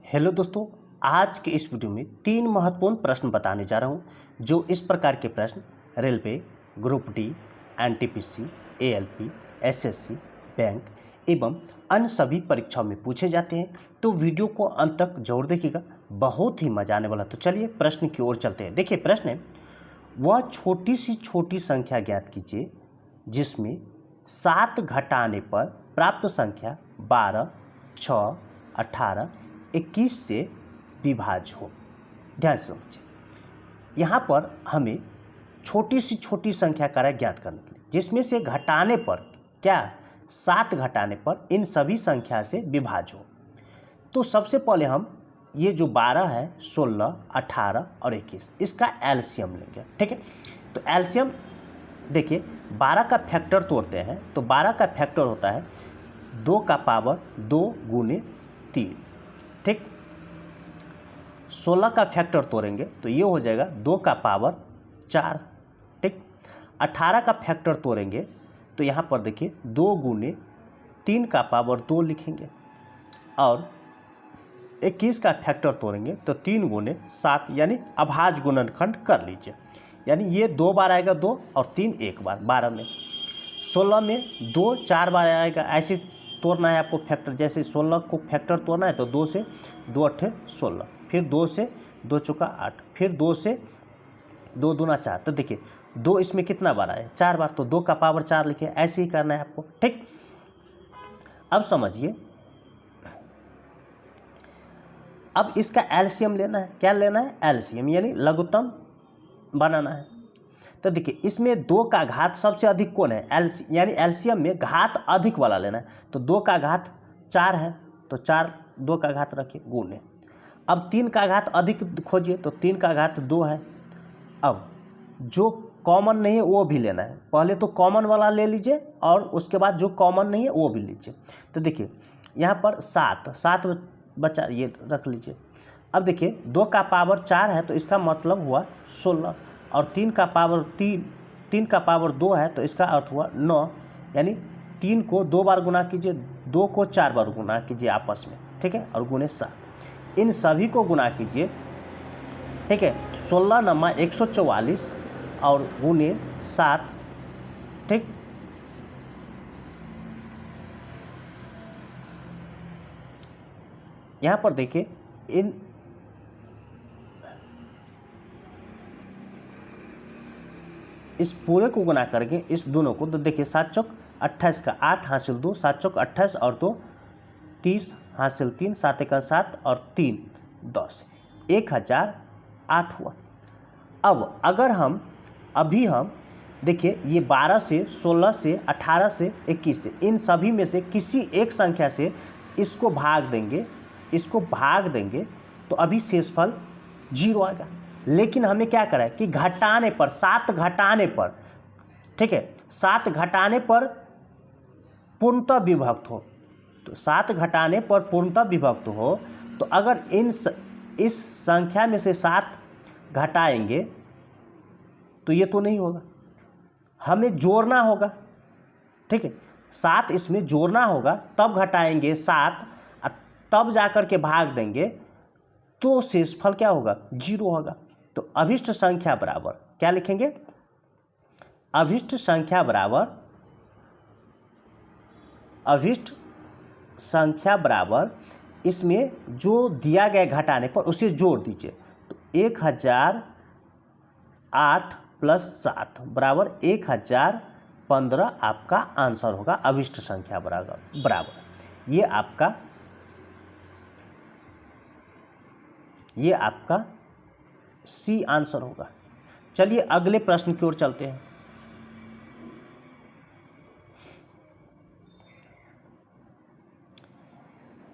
Hello दोस्तों, आज के इस वीडियो में 3 महत्वपूर्ण प्रश्न बताने जा रहा हूं जो इस प्रकार के प्रश्न railway, group D, NTPC, ALP, SSC, bank एवं अन्य सभी परीक्षाओं में पूछे जाते हैं। तो वीडियो को अंत तक जरूर देखिएगा, बहुत ही मजा आने वाला। तो चलिए प्रश्न की ओर चलते हैं। देखिए प्रश्न है, वह छोटी सी छोटी संख्या ज्ञात कीजिए जिसमें 7 घटाने पर प्राप्त संख्या 12, 6, 18, 21 से विभाज्य हो। ध्यान से समझिए, यहाँ पर हमें छोटी सी छोटी संख्या कार्य ज्ञात करने के लिए जिसमें से घटाने पर क्या 7 घटाने पर इन सभी संख्या से विभाज्य हो। तो सबसे पहले हम ये जो 12 है, 16, 18 और 21 इसका एलसीएम लेंगे। ठीक है, तो एलसीएम देखिए 12 का फैक्टर तोड़ते हैं तो 12 का फैक्टर होता है 2 का पावर 2 गुने 3। ठीक, 16 का फैक्टर तोड़ेंगे तो ये हो जाएगा 2 का पावर 4। ठीक, 18 का फैक्टर तोड़ेंगे तो यहाँ पर देखिए 2 गुने 3 का पावर 2 लिखेंगे और 21 का फैक्टर तोड़ेंगे तो 3 गुने 7 यानी अभाज्य गुणनखंड कर लीजिए। यानी ये 2 बार आएगा 2 और 3 1 बार। 12 में 16 में 2 4 बार आएगा, ऐसे तोड़ना है आपको फैक्टर। जैसे 16 को फैक्टर तोड़ना है तो 2 से 2 8 16, फिर 2 से 2 चौका 8, फिर 2 से 2 दूना 4। तो देखिए 2 इसमें कितना बार आया 4 बार, तो 2 का पावर 4 लिखे। ऐसे ही करना है आपको। ठीक, अब समझिए, अब इसका एलसीएम लेना है। क्या लेना है? एलसीएम यानी लघुत्तम बनाना है। तो देखिए इसमें 2 का घात सबसे अधिक कौन है? यानी एलसीएम में घात अधिक वाला लेना है। तो 2 का घात 4 है तो 4 2 का घात रखिए गुने। अब 3 का घात अधिक खोजिए तो 3 का घात 2 है। अब जो कॉमन नहीं है वो भी लेना है। पहले तो कॉमन वाला ले लीजिए और उसके बाद जो कॉमन नहीं है वो भी लीजिए। तो देखिए यहाँ पर 7 बचा, ये रख लीजिए। अब देखिए 2 का पावर 4 है तो इसका मतलब हुआ 16 और 3 का पावर 3 का पावर 2 है तो इसका अर्थ हुआ 9। यानी 3 को 2 बार गुना कीजिए, 2 को 4 बार गुना कीजिए आपस में। ठीक है, और गुने 7, इन सभी को गुना कीजिए। ठीक है, 16 नमा 144 और गुने 7। ठीक, यहाँ पर देखिए इन इस पूरे को गुना करके इस दोनों को, तो देखिए 7 चौक 28 का 8 हासिल 2, 7 चौक 28 और 2 30 हासिल 3, 7 एक 7 और 3 10, 1008 हुआ। अब अगर हम देखिए ये 12 से 16 से 18 से 21 से इन सभी में से किसी एक संख्या से इसको भाग देंगे तो अभी शेषफल 0 आएगा। लेकिन हमें क्या करा है कि घटाने पर, 7 घटाने पर, ठीक है, 7 घटाने पर पूर्णतः विभक्त हो। तो 7 घटाने पर पूर्णतः विभक्त हो तो अगर इस संख्या में से 7 घटाएंगे तो ये तो नहीं होगा, हमें जोड़ना होगा। ठीक है, 7 इसमें जोड़ना होगा, तब घटाएंगे 7 तब जाकर के भाग देंगे तो शेषफल क्या होगा? 0 होगा। तो अभिष्ट संख्या बराबर क्या लिखेंगे? अभिष्ट संख्या बराबर इसमें जो दिया गया घटाने पर उसे जोड़ दीजिए। तो 1008 प्लस 7 बराबर 1015 आपका आंसर होगा। अभिष्ट संख्या बराबर ये आपका सी आंसर होगा। चलिए अगले प्रश्न की ओर चलते हैं।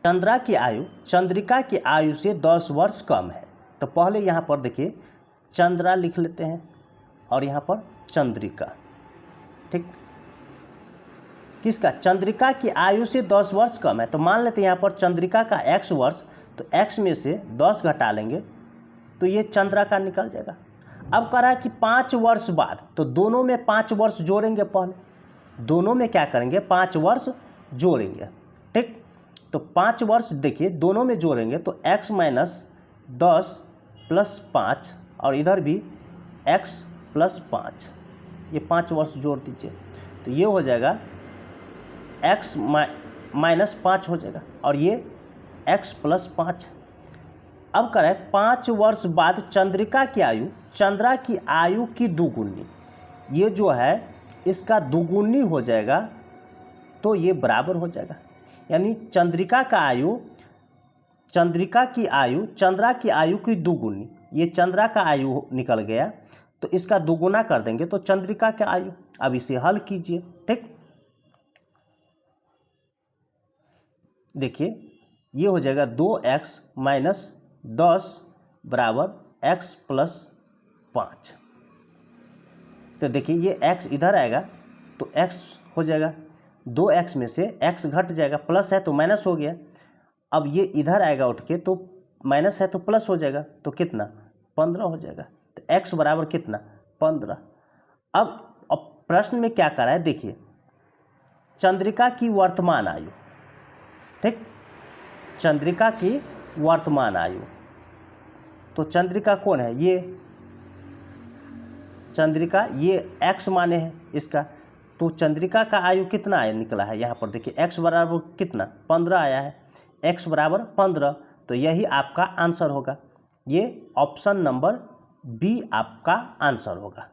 चंद्रिका की आयु से 10 वर्ष कम है। तो पहले यहाँ पर देखिए चंद्रा लिख लेते हैं और यहाँ पर चंद्रिका। ठीक, किसका? चंद्रिका की आयु से 10 वर्ष कम है। तो मान लेते हैं यहाँ पर चंद्रिका का x वर्ष, तो x में से 10 घटा लेंगे तो ये चंद्रा का निकल जाएगा। अब कह रहा है कि 5 वर्ष बाद, तो दोनों में 5 वर्ष जोड़ेंगे। पहले दोनों में क्या करेंगे? 5 वर्ष जोड़ेंगे। ठीक, तो 5 वर्ष देखिए दोनों में जोड़ेंगे तो x माइनस 10 प्लस 5 और इधर भी x प्लस 5, ये 5 वर्ष जोड़ दीजिए तो ये हो जाएगा x माइनस 5 हो जाएगा और ये x प्लस 5। अब करें 5 वर्ष बाद चंद्रिका की आयु, चंद्रा की आयु की दुगुनी, ये जो है इसका दुगुनी हो जाएगा तो ये बराबर हो जाएगा, यानी चंद्रिका की आयु चंद्रा की आयु की दुगुनी, ये चंद्रा का आयु निकल गया तो इसका दुगुना कर देंगे तो चंद्रिका की आयु। अब इसे हल कीजिए, ठीक। देखिए ये हो जाएगा 2x माइनस 10 बराबर x प्लस 5। तो देखिए ये x इधर आएगा तो x हो जाएगा, 2x में से x घट जाएगा, प्लस है तो माइनस हो गया। अब ये इधर आएगा उठ के तो माइनस है तो प्लस हो जाएगा तो कितना 15 हो जाएगा। तो x बराबर कितना 15। अब प्रश्न में क्या करा है देखिए, चंद्रिका की वर्तमान आयु, ठीक, चंद्रिका की वर्तमान आयु, तो चंद्रिका कौन है, ये चंद्रिका, ये x माने है इसका, तो चंद्रिका का आयु कितना आया निकला है यहाँ पर देखिए x बराबर कितना 15 आया है, x बराबर 15, तो यही आपका आंसर होगा। ये ऑप्शन नंबर बी आपका आंसर होगा।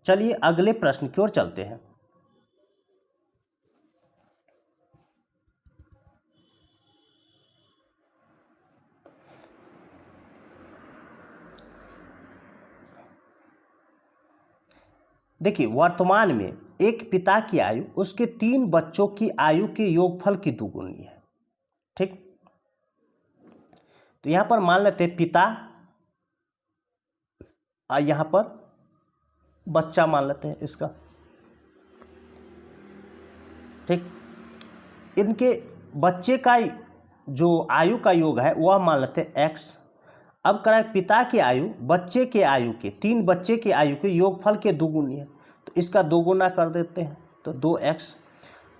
चलिए अगले प्रश्न की ओर चलते हैं। देखिए वर्तमान में एक पिता की आयु उसके 3 बच्चों की आयु के योगफल की दुगुनी है, ठीक। तो यहां पर मान लेते हैं पिता और यहां पर बच्चा मान लेते हैं इसका, ठीक। इनके बच्चे का जो आयु का योग है वह मान लेते हैं x। अब कराए पिता की आयु बच्चे के आयु के, 3 बच्चे के आयु के योगफल के दुगुनी है तो इसका दोगुना कर देते हैं तो 2x।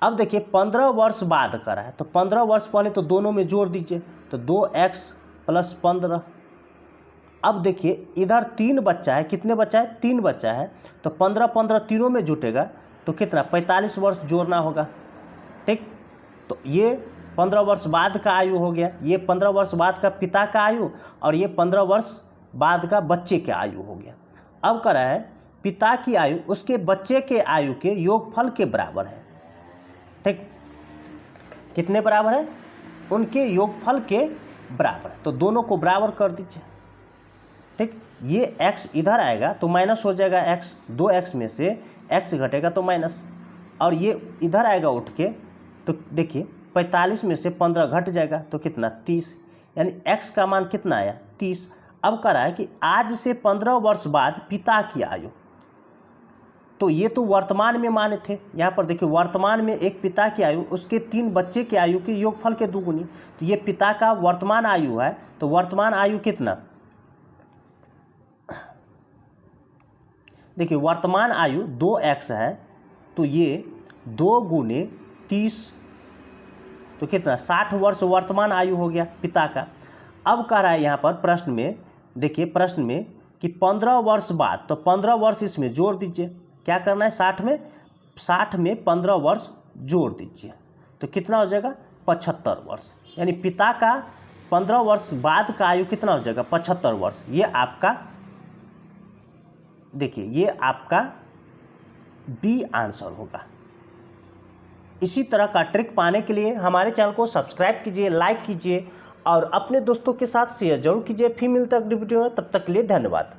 अब देखिए 15 वर्ष बाद करा है तो 15 वर्ष पहले तो दोनों में जोड़ दीजिए तो 2x प्लस 15। अब देखिए इधर 3 बच्चा है, कितने बच्चा है 3 बच्चा है तो 15 तीनों में जुटेगा तो कितना 45 वर्ष जोड़ना होगा, ठीक। तो ये 15 वर्ष बाद का आयु हो गया, ये 15 वर्ष बाद का पिता का आयु और ये 15 वर्ष बाद का बच्चे के आयु हो गया। अब करा है पिता की आयु उसके बच्चे के आयु के योगफल के बराबर है, ठीक। कितने बराबर है, उनके योगफल के बराबर, तो दोनों को बराबर कर दीजिए, ठीक। ये x इधर आएगा तो माइनस हो जाएगा x, 2x में से x घटेगा तो माइनस, और ये इधर आएगा उठ के तो देखिए 45 में से 15 घट जाएगा तो कितना 30, यानी x का मान कितना आया 30। अब कह रहा है कि आज से 15 वर्ष बाद पिता की आयु, तो ये तो वर्तमान में माने थे, यहाँ पर देखिए वर्तमान में एक पिता की आयु उसके 3 बच्चे के आयु के योगफल के दुगुनी, तो ये पिता का वर्तमान आयु है तो वर्तमान आयु कितना, देखिए वर्तमान आयु 2x है तो ये 2 गुने 30 तो कितना 60 वर्ष वर्तमान आयु हो गया पिता का। अब कह रहा है यहाँ पर प्रश्न में, देखिए प्रश्न में कि 15 वर्ष बाद, तो 15 वर्ष इसमें जोड़ दीजिए, क्या करना है 60 में 15 वर्ष जोड़ दीजिए तो कितना हो जाएगा 75 वर्ष, यानी पिता का 15 वर्ष बाद का आयु कितना हो जाएगा 75 वर्ष। ये आपका देखिए ये आपका बी आंसर होगा। इसी तरह का ट्रिक पाने के लिए हमारे चैनल को सब्सक्राइब कीजिए, लाइक कीजिए और अपने दोस्तों के साथ शेयर जरूर कीजिए। फिर मिलते हैं अगली वीडियो में, तब तक के लिए धन्यवाद।